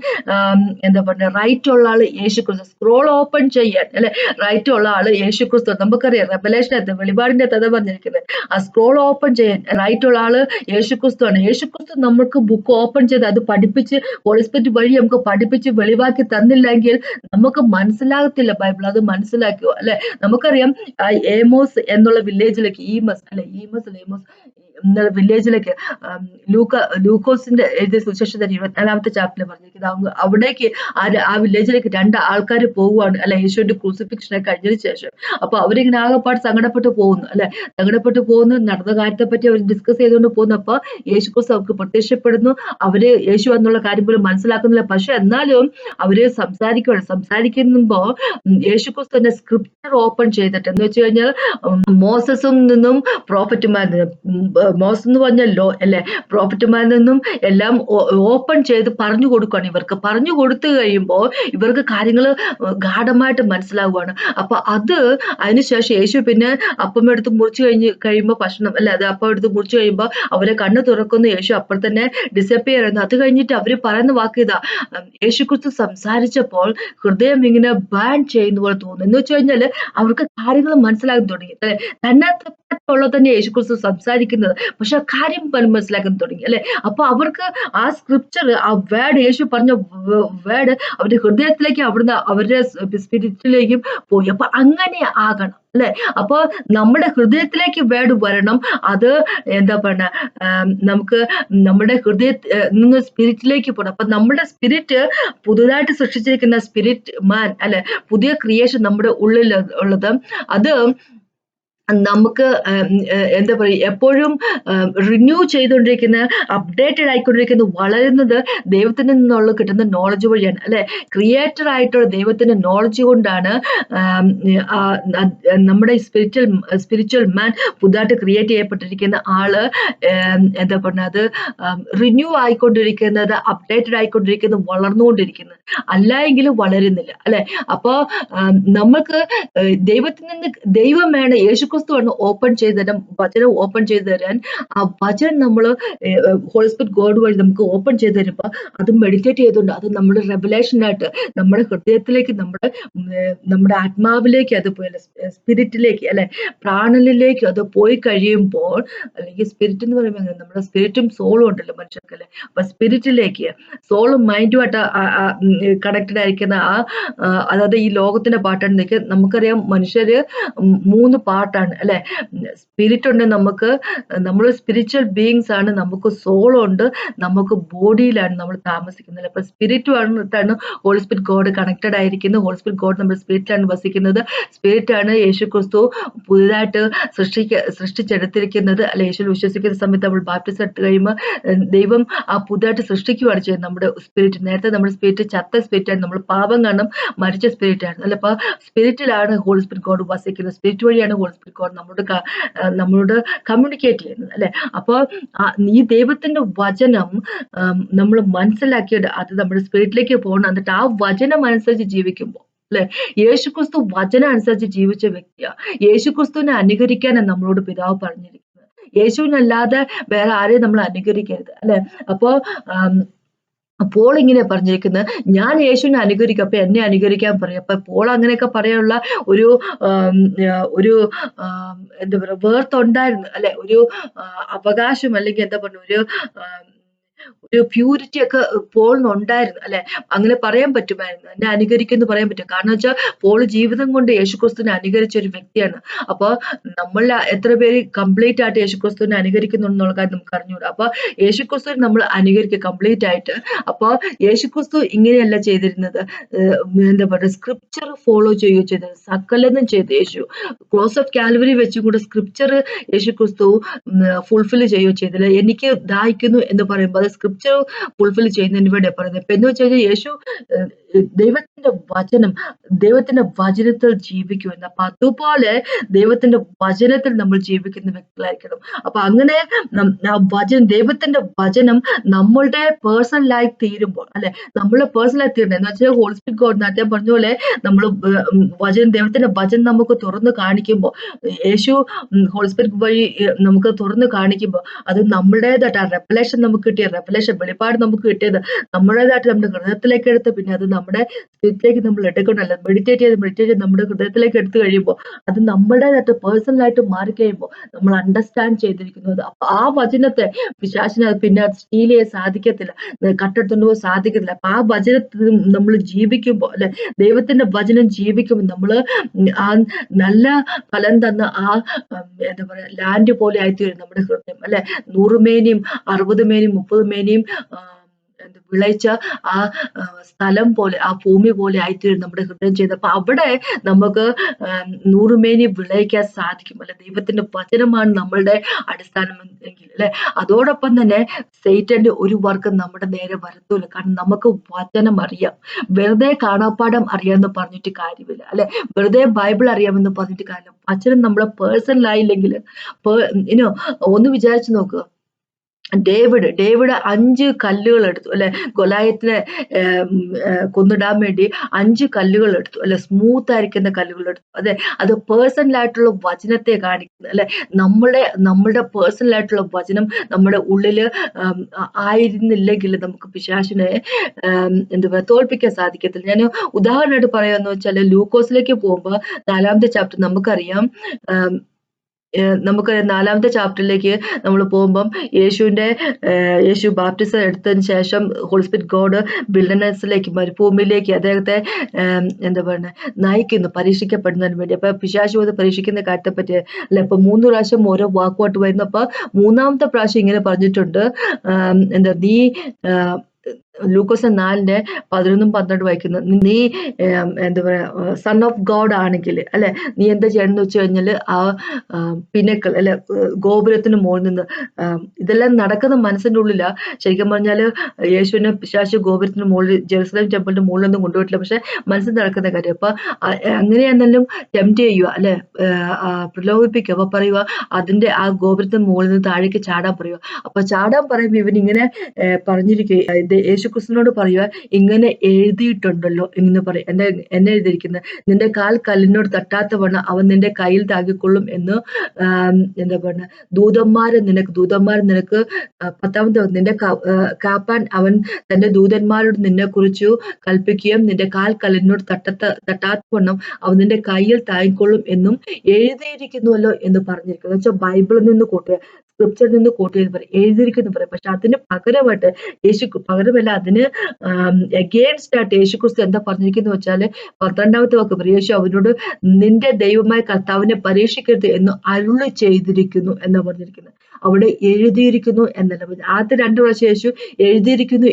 എന്താ പറയുക, റൈറ്റ് ഉള്ള ആള് യേശുക്രിസ്തു. സ്ക്രോൾ ഓപ്പൺ ചെയ്യാൻ അല്ലെ റൈറ്റ് ഉള്ള ആള് യേശുക്രിസ്തു. നമുക്കറിയാം റെവലേഷനകത്ത്, വെളിപാടിന്റെ കഥ പറഞ്ഞിരിക്കുന്നത്, ആ സ്ക്രോൾ ഓപ്പൺ ചെയ്യാൻ റൈറ്റ് ഉള്ള ആള് യേശുക്രിസ്തു ആണ്. യേശുക്രിസ്തു നമുക്ക് ബുക്ക് ഓപ്പൺ ചെയ്ത് അത് പഠിപ്പിച്ച്, ഹോളി സ്പിരിറ്റ് വഴി നമുക്ക് പഠിപ്പിച്ച് വെളിവാക്കി തന്നില്ലെങ്കിൽ നമുക്ക് മനസ്സിലാകത്തില്ല ബൈബിൾ. അത് മനസ്സിലാക്കുക അല്ലെ. നമുക്കറിയാം ഏമോസ് എന്നുള്ള വില്ലേജിലേക്ക്, ഈമസ് എന്നുള്ള വില്ലേജിലേക്ക് ലൂക്കോസിന്റെ എഴുതിയ സുവിശേഷത്തിന്റെ 24-ാമത്തെ ചാപ്റ്ററിൽ പറഞ്ഞിരിക്കുന്നത്, അവിടേക്ക് ആ വില്ലേജിലേക്ക് 2 ആൾക്കാർ പോവുകയാണ് അല്ലെ, യേശുവിന്റെ ക്രൂസിഫിക്ഷനെ കഴിഞ്ഞതിന് ശേഷം. അപ്പൊ അവരിങ്ങനെ ആകെപ്പാട് സങ്കടപ്പെട്ട് പോകുന്നു അല്ലെ, സങ്കടപ്പെട്ട് പോകുന്നു, നടന്ന കാര്യത്തെ പറ്റി അവർ ഡിസ്കസ് ചെയ്തുകൊണ്ട് പോകുന്നു. അപ്പൊ യേശു ക്രിസ്തു അവർക്ക് പ്രത്യക്ഷപ്പെടുന്നു. അവര് യേശു എന്നുള്ള കാര്യം പോലും മനസ്സിലാക്കുന്നില്ല. പക്ഷെ എന്നാലും അവര് സംസാരിക്കുമ്പോ യേശു ക്രിസ്തു തന്നെ സ്ക്രിപ്ചർ ഓപ്പൺ ചെയ്തിട്ട്, എന്ന് വെച്ച് കഴിഞ്ഞാൽ മോസസിൽ നിന്നും പ്രോഫറ്റുമാരിൽ നിന്നും, മോസസ് എന്ന് പറഞ്ഞാൽ ലോ അല്ലെ, പ്രോഫറ്റുമാരിൽ നിന്നും എല്ലാം ഓപ്പൺ ചെയ്ത് പറഞ്ഞു കൊടുക്കുകയാണ്. ഇവർക്ക് പറഞ്ഞു കൊടുത്തു കഴിയുമ്പോൾ ഇവർക്ക് കാര്യങ്ങൾ ഗാഢമായിട്ട് മനസ്സിലാവുകയാണ്. അപ്പൊ അതിനുശേഷം യേശു പിന്നെ അപ്പം എടുത്ത് മുറിച്ചു കഴിയുമ്പോൾ ഭക്ഷണം അല്ലെ, അത് അപ്പം എടുത്ത് മുറിച്ചു കഴിയുമ്പോൾ അവരെ കണ്ണ് തുറക്കുന്നു, യേശു അപ്പോൾ തന്നെ ഡിസപ്പിയർ ചെയ്യുന്നു. അത് കഴിഞ്ഞിട്ട് അവര് പറയുന്ന വാക്ക് ഇതാ, യേശു ക്രിസ്തു സംസാരിച്ചപ്പോൾ ഹൃദയം ഇങ്ങനെ ബാൻ ചെയ്യുന്ന പോലെ തോന്നുന്നു. എന്ന് വെച്ച് കഴിഞ്ഞാല് അവർക്ക് കാര്യങ്ങൾ മനസ്സിലാക്കി തുടങ്ങി അല്ലെ. തന്നെത്തുള്ളത് തന്നെ യേശു ക്രിസ്തു സംസാരിക്കുന്നത്, പക്ഷെ കാര്യം മനസ്സിലാക്കാൻ തുടങ്ങി അല്ലെ. അപ്പൊ അവർക്ക് ആ സ്ക്രിപ്ചർ, ആ വേർഡ്, യേശു പറഞ്ഞ വേർഡ് അവരുടെ ഹൃദയത്തിലേക്ക്, അവിടുന്ന് അവരുടെ സ്പിരിറ്റിലേക്കും പോയി. അപ്പൊ അങ്ങനെ ആകണം അല്ലെ. അപ്പൊ നമ്മുടെ ഹൃദയത്തിലേക്ക് വേർഡ് വരണം. അത് എന്താ പറയുക, നമുക്ക് നമ്മുടെ നിന്ന് സ്പിരിറ്റിലേക്ക് പോകണം. അപ്പൊ നമ്മുടെ സ്പിരിറ്റ്, പുതുതായിട്ട് സൃഷ്ടിച്ചിരിക്കുന്ന സ്പിരിറ്റ് മാൻ അല്ലെ, പുതിയ ക്രിയേഷൻ നമ്മുടെ ഉള്ളിൽ ഉള്ളത്, അത് നമുക്ക് എന്താ പറയുക എപ്പോഴും റിന്യൂ ചെയ്തുകൊണ്ടിരിക്കുന്ന അപ്ഡേറ്റഡ് ആയിക്കൊണ്ടിരിക്കുന്ന വളരുന്നത് ദൈവത്തിൽ നിന്നുള്ള കിട്ടുന്ന നോളജ് വഴിയാണ് അല്ലെ. ക്രിയേറ്റർ ആയിട്ടുള്ള ദൈവത്തിന്റെ നോളജ് കൊണ്ടാണ് ആ, നമ്മുടെ സ്പിരിച്വൽ മാൻ പുതുതായിട്ട് ക്രിയേറ്റ് ചെയ്യപ്പെട്ടിരിക്കുന്ന ആള് എന്താ പറഞ്ഞത് റിന്യൂ ആയിക്കൊണ്ടിരിക്കുന്നത്, അപ്ഡേറ്റഡ് ആയിക്കൊണ്ടിരിക്കുന്നത്, വളർന്നുകൊണ്ടിരിക്കുന്നത്. അല്ല എങ്കിലും വളരുന്നില്ല അല്ലെ. അപ്പോ നമുക്ക് ദൈവത്തിൽ നിന്ന് ദൈവം വേണം, യേശുക്രിസ്തുവാണ് ഓപ്പൺ ചെയ്ത് തരാൻ, വചനം ഓപ്പൺ ചെയ്ത് തരാൻ. ആ വചനം നമ്മള് ഹോളി സ്പിരിറ്റ് ഗോഡ് വഴി നമുക്ക് ഓപ്പൺ ചെയ്ത് തരുമ്പോ അത് മെഡിറ്റേറ്റ് ചെയ്തുകൊണ്ട് അത് നമ്മുടെ റെവലേഷനായിട്ട് നമ്മുടെ ഹൃദയത്തിലേക്ക്, നമ്മുടെ ആത്മാവിലേക്ക് അത് പോയി, സ്പിരിറ്റിലേക്ക് അല്ലെ, പ്രാണനിലേക്ക് അത് പോയി കഴിയുമ്പോൾ, അല്ലെങ്കിൽ സ്പിരിറ്റ് എന്ന് പറയുമ്പോൾ നമ്മുടെ സ്പിരിറ്റും സോളും ഉണ്ടല്ലോ മനുഷ്യർക്ക് അല്ലെ. അപ്പൊ സ്പിരിറ്റിലേക്ക്, സോളും മൈൻഡുമായിട്ട് കണക്റ്റഡ് ആയിരിക്കുന്ന അതായത് ഈ ലോകത്തിന്റെ പാട്ടാണ്. നമുക്കറിയാം മനുഷ്യര് 3 പാർട്ടാണ് അല്ലെ. സ്പിരിറ്റ് ഉണ്ട് നമുക്ക്, നമ്മൾ സ്പിരിച്വൽ ബീയിങ്സ് ആണ്, നമുക്ക് സോളുണ്ട്, നമുക്ക് ബോഡിയിലാണ് നമ്മൾ താമസിക്കുന്നത്. അപ്പൊ സ്പിരിറ്റ് ആയിട്ടാണ് ഹോളി സ്പിരിറ്റ് ഗോഡ് കണക്റ്റഡ് ആയിരിക്കുന്നത്. ഹോളി സ്പിരിറ്റ് ഗോഡ് നമ്മുടെ സ്പിരിറ്റാണ് വസിക്കുന്നത്. സ്പിരിറ്റ് ആണ് യേശു ക്രിസ്തു പുതുതായിട്ട് സൃഷ്ടിച്ചെടുത്തിരിക്കുന്നത് അല്ലെ. യേശു വിശ്വസിക്കുന്ന സമയത്ത് നമ്മൾ ബാപ്റ്റിസം എടുത്തു കഴിയുമ്പോൾ ദൈവം ആ പുതുതായിട്ട് സൃഷ്ടിക്കുകയാണ് ചെയ്യുന്നത് നമ്മുടെ സ്പിരിറ്റ്. നേരത്തെ നമ്മുടെ സ്പിരിറ്റ് ചത്ത സ്പിരിറ്റാണ്, നമ്മൾ പാപം കാരണം മരിച്ച സ്പിരിറ്റ് ആണ് അല്ലെ. അപ്പൊ സ്പിരിറ്റിലാണ് ഹോളി സ്പിരിറ്റ് ഗോഡ് വസിക്കുന്നത്. സ്പിരിറ്റ് വഴിയാണ് ഹോളി സ്പിരിറ്റ് ഗോഡ് നമ്മളോട് കമ്മ്യൂണിക്കേറ്റ് ചെയ്യുന്നത് അല്ലെ. അപ്പൊ ഈ ദൈവത്തിന്റെ വചനം നമ്മൾ മനസ്സിലാക്കിയിട്ട് അത് നമ്മുടെ സ്പിരിറ്റിലേക്ക് പോകണം. എന്നിട്ട് ആ വചനം അനുസരിച്ച് ജീവിക്കുമ്പോൾ അല്ലെ, യേശുക്രിസ്തു വചനം അനുസരിച്ച് ജീവിച്ച വ്യക്തിയാ. യേശുക്രിസ്തുവിനെ അനുകരിക്കാനാണ് നമ്മളോട് പിതാവ് പറഞ്ഞിരിക്കുന്നത്. യേശുവിനല്ലാതെ വേറെ ആരെയും നമ്മൾ അനുകരിക്കരുത് അല്ലെ. അപ്പോ പോൾ ഇങ്ങനെ പറഞ്ഞിരിക്കുന്നത്, ഞാൻ യേശുവിനെ അനുകരിക്കും, അപ്പൊ എന്നെ അനുകരിക്കാൻ പറയും. അപ്പൊ പോൾ അങ്ങനെയൊക്കെ പറയാനുള്ള ഒരു ഒരു എന്താ പറയുക വേർത്ത് ഉണ്ടായിരുന്നു അല്ലെ, ഒരു അവകാശം, അല്ലെങ്കിൽ എന്താ പറയുക ഒരു പ്യൂരിറ്റി ഒക്കെ പോളിനുണ്ടായിരുന്നു അല്ലെ. അങ്ങനെ പറയാൻ പറ്റുമായിരുന്നു, എന്നെ അനുകരിക്കുമെന്ന് പറയാൻ പറ്റും. കാരണം വെച്ചാൽ പോൾ ജീവിതം കൊണ്ട് യേശുക്രിസ്തുവിനെ അനുകരിച്ച ഒരു വ്യക്തിയാണ്. അപ്പൊ നമ്മൾ എത്ര പേര് കംപ്ലീറ്റ് ആയിട്ട് യേശുക്രിസ്തുവിനെ അനുകരിക്കുന്നുള്ള കാര്യം നമുക്ക് അറിഞ്ഞുകൂടാ. അപ്പൊ യേശുക്രിസ്തുവിനെ നമ്മൾ അനുകരിക്കുക കംപ്ലീറ്റ് ആയിട്ട്. അപ്പൊ യേശുക്രിസ്തു ഇങ്ങനെയല്ല ചെയ്തിരുന്നത്, എന്താ പറയുക സ്ക്രിപ്ചർ ഫോളോ ചെയ്യുകയോ ചെയ്തത്, സകലതും ചെയ്ത് യേശു ക്രോസ് ഓഫ് കാൽവരി വെച്ചും കൂടെ സ്ക്രിപ്ചർ യേശുക്രിസ്തു ഫുൾഫിൽ ചെയ്യുകയോ ചെയ്തില്ല. എനിക്ക് ദാഹിക്കുന്നു എന്ന് പറയുമ്പോൾ അത് സ്ക്രിപ്ചർ ഫുൾഫിൽ ചെയ്യുന്നതിന് വേണ്ടി പറയുന്നത്. ഇപ്പൊ എന്ന് വെച്ച് കഴിഞ്ഞാൽ യേശു ദൈവത്തിന്റെ വചനത്തിൽ ജീവിക്കുമെന്ന്. അപ്പൊ അതുപോലെ ദൈവത്തിന്റെ വചനത്തിൽ നമ്മൾ ജീവിക്കുന്ന വ്യക്തികളായിരിക്കണം. അപ്പൊ അങ്ങനെ ദൈവത്തിന്റെ വചനം നമ്മളുടെ പേഴ്സണലായി തീരുമ്പോൾ അല്ലെ, നമ്മളെ പേഴ്സണലായി തീരണം എന്ന് വെച്ചാൽ ഹോളി സ്പിരിറ്റ് ഗോഡ് നേരത്തെ പറഞ്ഞ പോലെ നമ്മൾ ദൈവത്തിന്റെ വചനം നമുക്ക് തുറന്നു കാണിക്കുമ്പോൾ, യേശു ഹോളി സ്പിരിറ്റ് വഴി നമുക്ക് തുറന്നു കാണിക്കുമ്പോൾ അത് നമ്മുടേതായിട്ട് ആ റെവലേഷൻ നമുക്ക് കിട്ടിയ റെവലേഷൻ വെളിപ്പാട് നമുക്ക് കിട്ടിയത് നമ്മുടേതായിട്ട് നമ്മുടെ ഹൃദയത്തിലേക്ക് എടുത്ത് പിന്നെ അത് നമ്മുടെ സ്പിരിറ്റിലേക്ക് നമ്മൾ എടുക്കണമല്ല, മെഡിറ്റേറ്റ് ചെയ്ത് നമ്മുടെ ഹൃദയത്തിലേക്ക് എടുത്തു കഴിയുമ്പോൾ അത് നമ്മുടേതായിട്ട് പേഴ്സണലായിട്ട് മാറിക്കഴിയുമ്പോൾ നമ്മൾ അണ്ടർസ്റ്റാൻഡ് ചെയ്തിരിക്കുന്നത്. അപ്പൊ ആ വചനത്തെ പിശാചിന് പിന്നെ സ്റ്റീൽ ചെയ്യാൻ സാധിക്കത്തില്ല, കട്ടെടുത്തുകൊണ്ട് പോകാൻ സാധിക്കത്തില്ല. അപ്പൊ ആ വചനത്തിൽ നമ്മൾ ജീവിക്കുമ്പോൾ അല്ലെ, ദൈവത്തിന്റെ വചനം ജീവിക്കുമ്പോൾ നമ്മള് ആ നല്ല ഫലം തന്ന ആ എന്താ പറയാ ലാൻഡ് പോലെ ആയിത്തീരും നമ്മുടെ ഹൃദയം അല്ലെ. 100 മേനിയും 60 മേനിയും 30 മേനിയും വിളയിച്ച ആ സ്ഥലം പോലെ, ആ ഭൂമി പോലെ ആയിത്തീരും നമ്മുടെ ഹൃദയം ചെയ്ത്. അപ്പൊ അവിടെ നമുക്ക് 100 മേനി വിളയിക്കാൻ സാധിക്കും അല്ലെ. ദൈവത്തിന്റെ വചനമാണ് നമ്മളുടെ അടിസ്ഥാനം എങ്കിൽ അല്ലെ. അതോടൊപ്പം തന്നെ സൈറ്റന്റെ ഒരു വർക്കും നമ്മുടെ നേരെ വരത്തൂല. കാരണം നമുക്ക് വചനം അറിയാം. വെറുതെ കാണാപ്പാഠം അറിയാമെന്ന് പറഞ്ഞിട്ട് കാര്യമില്ല അല്ലെ, വെറുതെ ബൈബിൾ അറിയാമെന്ന് പറഞ്ഞിട്ട് കാര്യമില്ല. വചനം നമ്മളെ പേഴ്സണലായില്ലെങ്കിൽ ഒന്ന് വിചാരിച്ചു നോക്കുക, ഡേവിഡ് 5 കല്ലുകൾ എടുത്തു അല്ലെ, ഗൊലായത്തിനെ കൊന്നിടാൻ വേണ്ടി 5 കല്ലുകൾ എടുത്തു അല്ലെ, സ്മൂത്ത് ആയിരിക്കുന്ന കല്ലുകൾ എടുത്തു. അതെ, അത് പേഴ്സണൽ ആയിട്ടുള്ള വചനത്തെ കാണിക്കുന്നു അല്ലെ. നമ്മുടെ പേഴ്സണൽ ആയിട്ടുള്ള വചനം നമ്മുടെ ഉള്ളില് ആയിരുന്നില്ലെങ്കിൽ നമുക്ക് പിശാചിനെ തോൽപ്പിക്കാൻ സാധിക്കത്തില്ല. ഞാൻ ഉദാഹരണമായിട്ട് പറയാന്ന് വെച്ചാൽ ലൂക്കോസിലേക്ക് പോകുമ്പോൾ 4-ാമത്തെ ചാപ്റ്റർ നമുക്കറിയാം. നമുക്ക് 4-ാമത്തെ ചാപ്റ്ററിലേക്ക് നമ്മൾ പോകുമ്പം യേശു ബാപ്റ്റിസം എടുത്തതിന് ശേഷം ഹോളി സ്പിരിറ്റ് ഗോഡ് വിൽഡർനെസ്സിലേക്ക്, മരുഭൂമിയിലേക്ക് അദ്ദേഹത്തെ എന്താ പറയുക നയിക്കുന്നു പരീക്ഷിക്കപ്പെടുന്നതിന് വേണ്ടി. അപ്പൊ പിശാച് പരീക്ഷിക്കുന്ന കാര്യത്തെ പറ്റി അല്ലെ. അപ്പൊ 3 പ്രാവശ്യം ഓരോ വാക്കുമായിട്ട് വരുന്നു. അപ്പൊ 3-ാമത്തെ പ്രാവശ്യം ഇങ്ങനെ പറഞ്ഞിട്ടുണ്ട്, നീ ലൂക്കോസ് 4:11-12 വായിക്കുന്നത്, നീ എന്താ പറയാ സൺ ഓഫ് ഗോഡ് ആണെങ്കിൽ അല്ലെ, നീ എന്താ ചെയ്യണമെന്ന് വെച്ച് കഴിഞ്ഞാൽ ആ പിന്നക്കൽ അല്ലെ, ഗോപുരത്തിന് മുകളിൽ നിന്ന് ഇതെല്ലാം നടക്കുന്ന മനസ്സിന്റെ ഉള്ളിലാ. ശരിക്കും പറഞ്ഞാൽ യേശുവിനെ പിശാച് ഗോപുരത്തിന് മുകളിൽ ജെറുസലേം ടെമ്പിളിന്റെ മുകളിലൊന്നും കൊണ്ടുപോയിട്ടില്ല, പക്ഷെ മനസ്സിൽ നടക്കുന്ന കാര്യം. അപ്പൊ അങ്ങനെയാണെങ്കിലും ടെംപ്റ്റ് ചെയ്യുക അല്ലെ, പ്രലോഭിപ്പിക്കുക. അപ്പൊ പറയുക അതിന്റെ ആ ഗോപുരത്തിന് മുകളിൽ നിന്ന് താഴേക്ക് ചാടാൻ പറയുക. അപ്പൊ ചാടാൻ പറയുമ്പോ ഇവനിങ്ങനെ പറഞ്ഞിരിക്കുക, യേശുക്രിസ്തുവിനോട് പറയുക, ഇങ്ങനെ എഴുതിയിട്ടുണ്ടല്ലോ എന്ന് പറയും. എന്നെ എഴുതിയിരിക്കുന്നത്, നിന്റെ കാൽ കല്ലിനോട് തട്ടാത്തവണ്ണം അവൻ നിന്റെ കയ്യിൽ താങ്ങിക്കൊള്ളും എന്ന് എന്താ പറഞ്ഞ ദൂതന്മാർ നിനക്ക് 10-ാമത്തെ നിന്റെ കാപ്പാൻ അവൻ തന്റെ ദൂതന്മാരോട് നിന്നെ കുറിച്ചു കൽപ്പിക്കുകയും നിന്റെ കാൽ കല്ലിനോട് തട്ടാത്തവണ്ണം അവൻ നിന്റെ കയ്യിൽ താങ്ങിക്കൊള്ളും എന്നും എഴുതിയിരിക്കുന്നുവല്ലോ എന്ന് പറഞ്ഞിരിക്കുന്നു. വെച്ചാൽ ബൈബിളിൽ നിന്ന് കൂട്ടുക, സ്ക്രിപ്ചറിൽ നിന്ന് കോട്ട് ചെയ്ത് പറയും, എഴുതിയിരിക്കുന്നു പറയും. പക്ഷെ അതിന് പകരമായിട്ട് പകരമല്ല, അതിന് എഗെയിൻസ്റ്റ് ആയിട്ട് യേശുക്രിസ്തു എന്താ പറഞ്ഞിരിക്കുന്നു വെച്ചാല് 12-ാമത്തെ വാക്ക് പറയും, യേശു അവനോട് നിന്റെ ദൈവമായ കർത്താവിനെ പരീക്ഷിക്കരുത് എന്ന് അരുളി ചെയ്തിരിക്കുന്നു എന്നാ പറഞ്ഞിരിക്കുന്നത്. അവിടെ എഴുതിയിരിക്കുന്നു എന്നല്ല പറഞ്ഞത്. ആദ്യത്തെ 2 പ്രാവശ്യം യേശു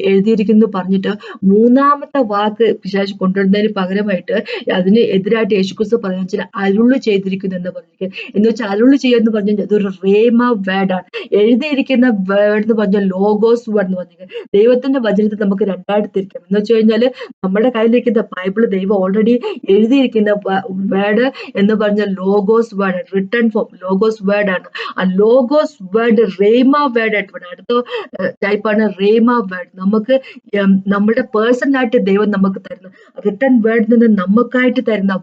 എഴുതിയിരിക്കുന്നു പറഞ്ഞിട്ട് 3-ാമത്തെ വാക്ക് പിശാച് കൊണ്ടുവരുന്നതിന് പകരമായിട്ട് അതിന് എതിരായിട്ട് യേശുക്രിസ്തു പറയുന്ന വെച്ചാൽ അരുളി ചെയ്തിരിക്കുന്നു എന്ന് പറഞ്ഞിരിക്കുന്നത്. എന്ന് വെച്ചാൽ അരുളി ചെയ്യുക പറഞ്ഞാൽ അതൊരു റേമ വേർഡാണ്. എഴുതിയിരിക്കുന്ന വേർഡ് എന്ന് പറഞ്ഞാൽ ലോഗോസ് വേർഡ് എന്ന് പറഞ്ഞിരിക്കുന്നത്. ദൈവത്തിന്റെ വചനത്തെ നമുക്ക് രണ്ടായിട്ട് തിരിക്കാം. എന്ന് വെച്ച് കഴിഞ്ഞാല് നമ്മുടെ കയ്യിലിരിക്കുന്ന ബൈബിള് ദൈവം ഓൾറെഡി എഴുതിയിരിക്കുന്ന വേർഡ് എന്ന് പറഞ്ഞാൽ logos word, written form logos word ആണ്. ആ ലോഗോസ് വേർഡ് റേമ വേർഡ് ആയിട്ട് വേണം. അടുത്ത ടൈപ്പാണ് റേമ വേർഡ്. നമുക്ക് നമ്മുടെ പേഴ്സണലായിട്ട് ദൈവം നമുക്ക് തരുന്ന റിട്ടൺ വേർഡിൽ നിന്ന് നമുക്കായിട്ട് തരുന്ന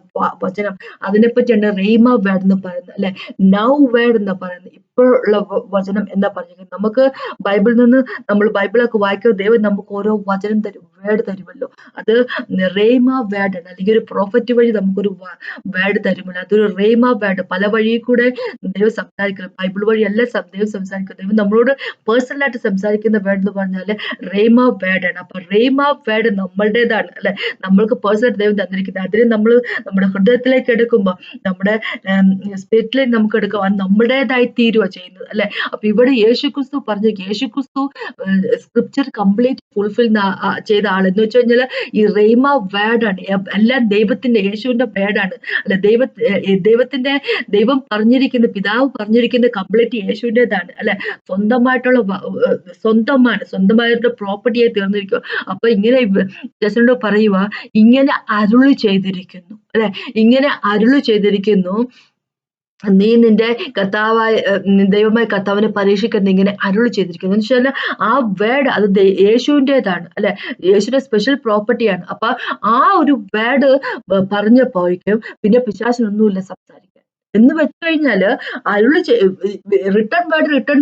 വചനം, അതിനെപ്പറ്റിയാണ് റേമ വേർഡ് എന്ന് പറയുന്നത് അല്ലെ, നൗ വേർഡ് എന്ന് പറയുന്നത്, ഇപ്പോഴുള്ള വചനം എന്നാ പറഞ്ഞിരിക്കുന്നത്. നമുക്ക് ബൈബിളിൽ നിന്ന് നമ്മൾ ബൈബിളൊക്കെ വായിക്കുന്ന ദൈവം നമുക്ക് ഓരോ വചനം തരും, വേർഡ് തരുമല്ലോ. അത് റേമ വേർഡ് ആണ്. അല്ലെങ്കിൽ ഒരു പ്രോഫറ്റ് വഴി നമുക്കൊരു വേർഡ് തരുമല്ലോ, അതൊരു റേമ വേർഡ്. പല വഴി കൂടെ ദൈവം സംസാരിക്കുന്നത്, ബൈബിൾ വഴി അല്ല ദൈവം സംസാരിക്കുന്നത്. ദൈവം നമ്മളോട് പേഴ്സണലായിട്ട് സംസാരിക്കുന്ന വേർഡ് എന്ന് പറഞ്ഞാല് റേമ വേർഡ് ആണ്. അപ്പൊ റേമ വേർഡ് നമ്മളുടേതാണ് അല്ലെ, നമ്മൾക്ക് പേഴ്സണലായിട്ട് ദൈവം തന്നിരിക്കുന്നത്. അതിന് നമ്മൾ നമ്മുടെ ഹൃദയത്തിലേക്ക് എടുക്കുമ്പോൾ, നമ്മുടെ സ്പിരിറ്റിലേക്ക് നമുക്ക് എടുക്കാം, അത് നമ്മുടേതായി തീരുക ചെയ്യുന്നത് അല്ലെ. അപ്പൊ ഇവിടെ യേശുക്രിസ്തു പറഞ്ഞു, യേശുക്രിസ്തു സ്ക്രിപ്ചർ കംപ്ലീറ്റ് ഫുൾഫിൽ ചെയ്ത ആൾ എന്ന് വെച്ച് കഴിഞ്ഞാൽ ഈ റേമ വേർഡ് ആണ്. എല്ലാം ദൈവത്തിന്റെ, യേശുവിന്റെ വേർഡാണ് അല്ലെ. ദൈവം പറഞ്ഞിരിക്കുന്ന, പിതാവ് പറഞ്ഞിരിക്കുന്ന കംപ്ലീറ്റ് യേശുവിൻ്റെതാണ് അല്ലെ. സ്വന്തമായിട്ടുള്ള പ്രോപ്പർട്ടിയായി തീർന്നിരിക്കുക. അപ്പൊ ഇങ്ങനെ ജസനോട് പറയുക, ഇങ്ങനെ അരുളി ചെയ്തിരിക്കുന്നു അല്ലെ, ഇങ്ങനെ അരുളി ചെയ്തിരിക്കുന്നു, നീ നിന്റെ ദൈവമായ കർത്താവിനെ പരീക്ഷിക്കുന്ന ഇങ്ങനെ അരുളി ചെയ്തിരിക്കുന്നു എന്ന് വെച്ചാൽ ആ വേർഡ് അത് യേശുവിൻ്റെതാണ് അല്ലെ, യേശുവിന്റെ സ്പെഷ്യൽ പ്രോപ്പർട്ടിയാണ്. അപ്പൊ ആ ഒരു വേർഡ് പറഞ്ഞപ്പോഴേക്കും പിന്നെ പിശാചിനൊന്നുമില്ല സംസാരിക്കാൻ. എന്ന് വെച്ച് കഴിഞ്ഞാല് റിട്ടൺ വേർഡ്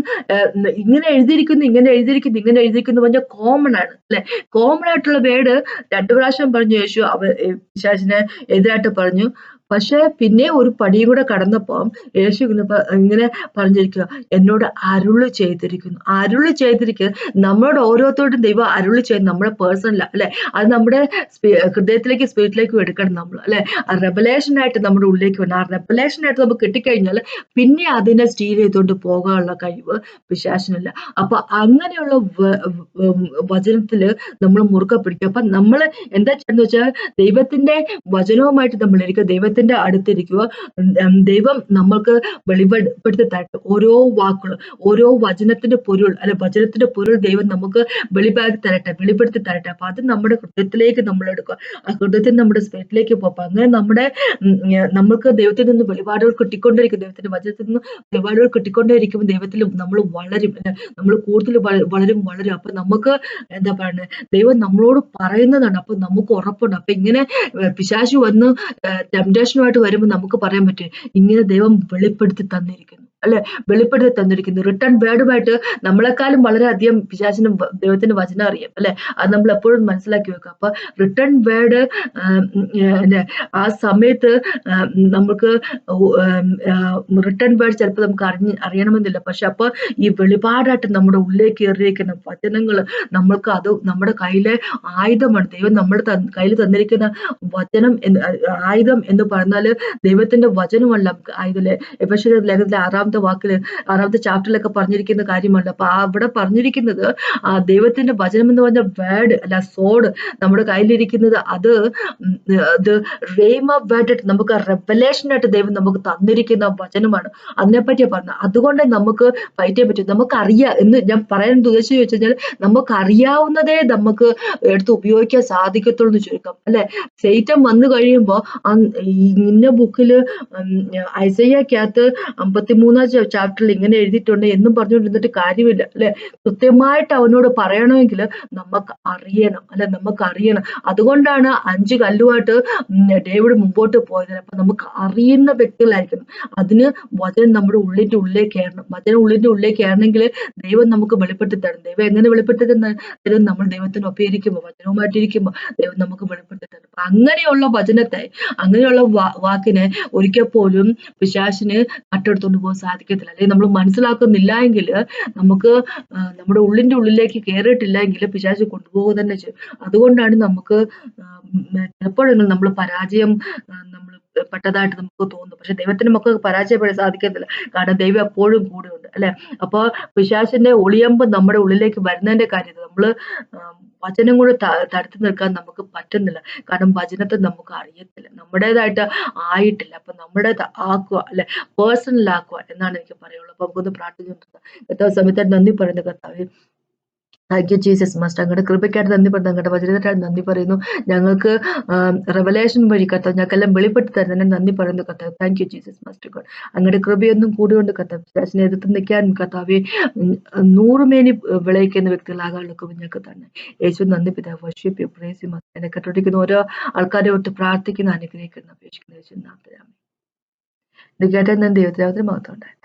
ഇങ്ങനെ എഴുതിയിരിക്കുന്നു പറഞ്ഞാൽ കോമൺ ആണ് അല്ലെ. കോമൺ ആയിട്ടുള്ള വേർഡ് 2 പ്രാവശ്യം പറഞ്ഞു യേശു പിശാചിനെ എതിരായിട്ട് പറഞ്ഞു. പക്ഷെ പിന്നെ ഒരു പടിയും കൂടെ കടന്നപ്പോ യേശു ഇങ്ങനെ പറഞ്ഞിരിക്കുക, എന്നോട് അരുളി ചെയ്തിരിക്കുക. നമ്മളോട് ഓരോരുത്തരോടും ദൈവം അരുളി ചെയ്ത് നമ്മുടെ പേഴ്സണൽ അല്ലെ, അത് നമ്മുടെ ഹൃദയത്തിലേക്ക് സ്പിരിറ്റിലേക്കും എടുക്കണം നമ്മൾ അല്ലെ. ആ റെവലേഷൻ ആയിട്ട് നമ്മുടെ ഉള്ളിലേക്ക് വേണം. ആ റെവലേഷൻ ആയിട്ട് നമുക്ക് കിട്ടിക്കഴിഞ്ഞാൽ പിന്നെ അതിനെ സ്റ്റീൽ ചെയ്തുകൊണ്ട് പോകാനുള്ള കഴിവ് പിശാചിനില്ല. അപ്പൊ അങ്ങനെയുള്ള വചനത്തില് നമ്മൾ മുറുകെ പിടിക്കുക. അപ്പൊ നമ്മൾ എന്താ ചെയ്യുന്നത് വെച്ചാൽ ദൈവത്തിന്റെ വചനവുമായിട്ട് നമ്മൾ ഇരിക്കുക, ദൈവത്തിന്റെ അടുത്തിരിക്കുക. ദൈവം നമ്മൾക്ക് വെളിപ്പെടുത്തി തരട്ടെ ഓരോ വാക്കുകൾ, ഓരോ വചനത്തിന്റെ പൊരുൾ അല്ലെ, വചനത്തിന്റെ പൊരുൾ ദൈവം നമുക്ക് വെളിപ്പെടുത്തി തരട്ടെ. അപ്പൊ അത് നമ്മുടെ ഹൃദയത്തിലേക്ക് നമ്മൾ എടുക്കുക, ആ ഹൃദയത്തിൽ നമ്മുടെ സ്പിരിറ്റിലേക്ക് പോകും. അങ്ങനെ നമ്മൾക്ക് ദൈവത്തിൽ നിന്ന് വെളിപാടുകൾ കിട്ടിക്കൊണ്ടിരിക്കും, ദൈവത്തിന്റെ വചനത്തിൽ നിന്ന് വെളിപാടുകൾ കിട്ടിക്കൊണ്ടേയിരിക്കുമ്പോൾ ദൈവത്തിൽ നമ്മൾ വളരും അല്ലെ, നമ്മൾ കൂടുതൽ വളരും. അപ്പൊ നമുക്ക് എന്താ പറയുന്നത്, ദൈവം നമ്മളോട് പറയുന്നതാണ്. അപ്പൊ നമുക്ക് ഉറപ്പുണ്ട്. അപ്പൊ ഇങ്ങനെ പിശാചു വന്ന് ടെംപ്റ്റേഷനുമായിട്ട് വരുമ്പോൾ നമുക്ക് പറയാൻ പറ്റും, ഇങ്ങനെ ദൈവം വെളിപ്പെടുത്തി തന്നിരിക്കുന്നു അല്ലെ, വെളിപ്പെടുത്തി തന്നിരിക്കുന്നു. റിട്ടേൺ വേർഡുമായിട്ട് നമ്മളെക്കാളും വളരെയധികം പിശാചിനും ദൈവത്തിന്റെ വചനം അറിയാം അല്ലെ. അത് നമ്മൾ എപ്പോഴും മനസ്സിലാക്കി വെക്കുക. അപ്പൊ റിട്ടേൺ വേർഡ് ആ സമയത്ത് നമുക്ക് റിട്ടേൺ വേർഡ് ചിലപ്പോൾ നമുക്ക് അറിയണമെന്നില്ല. പക്ഷെ അപ്പൊ ഈ വെളിപാടായിട്ട് നമ്മുടെ ഉള്ളിലേക്ക് കയറിയിരിക്കുന്ന വചനങ്ങൾ നമ്മൾക്ക് അത് നമ്മുടെ കയ്യിലെ ആയുധമാണ്. ദൈവം നമ്മുടെ കയ്യിൽ തന്നിരിക്കുന്ന വചനം ആയുധം എന്ന് പറഞ്ഞാല് ദൈവത്തിന്റെ വചനമല്ല ആയുധം. എഫെസ്യർ ലേഖനത്തിലെ 6 ആറാമത്തെ ചാപ്റ്ററിലൊക്കെ പറഞ്ഞിരിക്കുന്ന കാര്യമാണ്. അപ്പൊ അവിടെ പറഞ്ഞിരിക്കുന്നത് ദൈവത്തിന്റെ വചനം എന്ന് പറഞ്ഞ വേർഡ് അല്ല, സോഡ് നമ്മുടെ കയ്യിലിരിക്കുന്നത് അത് റേമ വേർഡ് നമുക്ക് റെവലേഷൻ ആയിട്ട് ദൈവം നമുക്ക് തന്നിരിക്കുന്ന വചനമാണ്. അതിനെപ്പറ്റിയാ പറഞ്ഞത്. അതുകൊണ്ട് നമുക്ക് ഫൈറ്റ് ചെയ്യാൻ പറ്റും. നമുക്കറിയാം എന്ന് ഞാൻ പറയാൻ ഉദ്ദേശിച്ചു വെച്ച് കഴിഞ്ഞാൽ നമുക്കറിയാവുന്നതേ നമുക്ക് എടുത്ത് ഉപയോഗിക്കാൻ സാധിക്കത്തുള്ളൂ എന്ന് ചുരുക്കം അല്ലെ. സൈറ്റൻ വന്നു കഴിയുമ്പോ ഇന്ന ബുക്കില് ഐസയ്യക്കകത്ത് 53 ചാപ്റ്ററിൽ ഇങ്ങനെ എഴുതിയിട്ടുണ്ട് എന്നും പറഞ്ഞുകൊണ്ടിരുന്നിട്ട് കാര്യമില്ല അല്ലെ. കൃത്യമായിട്ട് അവനോട് പറയണമെങ്കിൽ നമുക്ക് അറിയണം അല്ലെ, നമുക്കറിയണം. അതുകൊണ്ടാണ് 5 കല്ലുമായിട്ട് ഡേവിഡ് മുമ്പോട്ട് പോയത്. അപ്പൊ നമുക്ക് അറിയുന്ന വ്യക്തികളായിരിക്കണം. അതിന് വചനം നമ്മുടെ ഉള്ളിന്റെ ഉള്ളിലേക്ക് കയറണം. വചനം ഉള്ളിന്റെ ഉള്ളിലേക്ക് കയറണമെങ്കിൽ ദൈവം നമുക്ക് വെളിപ്പെടുത്തി തരണം. ദൈവം എങ്ങനെ വെളിപ്പെടുത്തി തരും? നമ്മൾ ദൈവത്തിനൊപ്പം ഇരിക്കുമ്പോൾ, വചനവുമായിട്ടിരിക്കുമ്പോൾ ദൈവം നമുക്ക് വെളിപ്പെടുത്തി തരും. അപ്പൊ അങ്ങനെയുള്ള വചനത്തെ, അങ്ങനെയുള്ള വാക്കിനെ ഒരിക്കൽ പോലും പിശാചിന് കട്ടെടുത്തോണ്ട് പോകാൻ സാധിക്കത്തില്ല. അല്ലെങ്കിൽ നമ്മൾ മനസ്സിലാക്കുന്നില്ല എങ്കിൽ, നമുക്ക് നമ്മുടെ ഉള്ളിന്റെ ഉള്ളിലേക്ക് കയറിയിട്ടില്ല എങ്കിൽ പിശാച് കൊണ്ടുപോകുക തന്നെ ചെയ്യും. അതുകൊണ്ടാണ് നമുക്ക് എപ്പോഴെങ്കിലും നമ്മൾ പരാജയം നമ്മൾ പെട്ടതായിട്ട് നമുക്ക് തോന്നും. പക്ഷെ ദൈവത്തിന് നമുക്ക് പരാജയപ്പെടാൻ സാധിക്കത്തില്ല. കാരണം ദൈവം എപ്പോഴും കൂടെയുണ്ട് അല്ലെ. അപ്പൊ പിശാചിന്റെ ഒളിയമ്പ് നമ്മുടെ ഉള്ളിലേക്ക് വരുന്നതിന്റെ കാര്യത്തിൽ നമ്മള് വചനം കൊണ്ട് തടുത്തു നിൽക്കാൻ നമുക്ക് പറ്റുന്നില്ല. കാരണം വചനത്തെ നമുക്ക് അറിയത്തില്ല, നമ്മുടേതായിട്ട് ആയിട്ടില്ല. അപ്പൊ നമ്മുടേത് ആക്കുക അല്ലെ, പേഴ്സണൽ ആക്കുക എന്നാണ് എനിക്ക് പറയുള്ളൂ. അപ്പൊ നമുക്കൊന്ന് പ്രാർത്ഥിച്ചുകൊണ്ടിരിക്കാം. കർത്താവ് സമയത്തായിട്ട് നന്ദി പറയുന്നു കർത്താവ്. Thank you Jesus master. അങ്ങയുടെ കൃപയ്ക്കായിട്ട് നന്ദി പറയുന്നു, അങ്ങയുടെ വചനത്തിനായിട്ട് നന്ദി പറയുന്നു. ഞങ്ങൾക്ക് റെവലേഷൻ വഴി കർത്താവ് ഞങ്ങൾക്കെല്ലാം വെളിപ്പെട്ട് തരുന്നതിന് നന്ദി പറയുന്നു കർത്താവ്. Thank you Jesus master God. അങ്ങയുടെ കൃപയൊന്നും കൂടിയുണ്ട് കർത്താവ്. പിശാചിനെ എതിർത്ത് നിൽക്കാൻ കർത്താവെ 100 മേനി വിളയിക്കുന്ന വ്യക്തികളാകാനുള്ള കൃപ ഞങ്ങൾക്ക് തന്നെ. യേശു നന്ദി പിതാവ്. Worship you, praise you master. എന്നെ കെട്ടോടിക്കുന്ന ഓരോ ആൾക്കാരെ ഒത്ത് പ്രാർത്ഥിക്കുന്ന അനുഗ്രഹിക്കുന്ന അപേക്ഷിക്കുന്ന യേശു നാമത്തിൽ ആമേൻ. ഇത് കേട്ട ദൈവത്തിന് മാത്രം ഉണ്ടായി.